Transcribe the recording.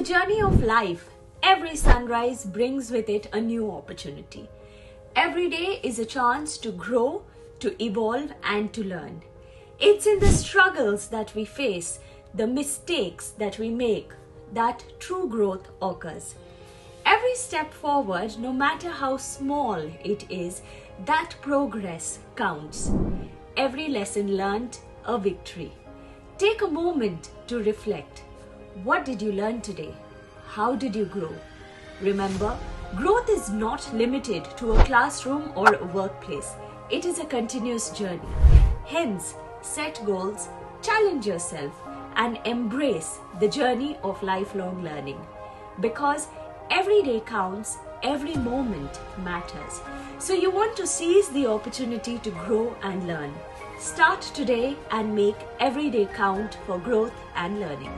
the journey of life, every sunrise brings with it a new opportunity. Every day is a chance to grow, to evolve, and to learn. It's in the struggles that we face, the mistakes that we make, that true growth occurs. Every step forward, no matter how small it is, that progress counts. Every lesson learned, a victory. Take a moment to reflect. What did you learn today? How did you grow? Remember, growth is not limited to a classroom or a workplace. It is a continuous journey. Hence, set goals, challenge yourself, and embrace the journey of lifelong learning. Because every day counts, every moment matters. So you want to seize the opportunity to grow and learn. Start today and make every day count for growth and learning.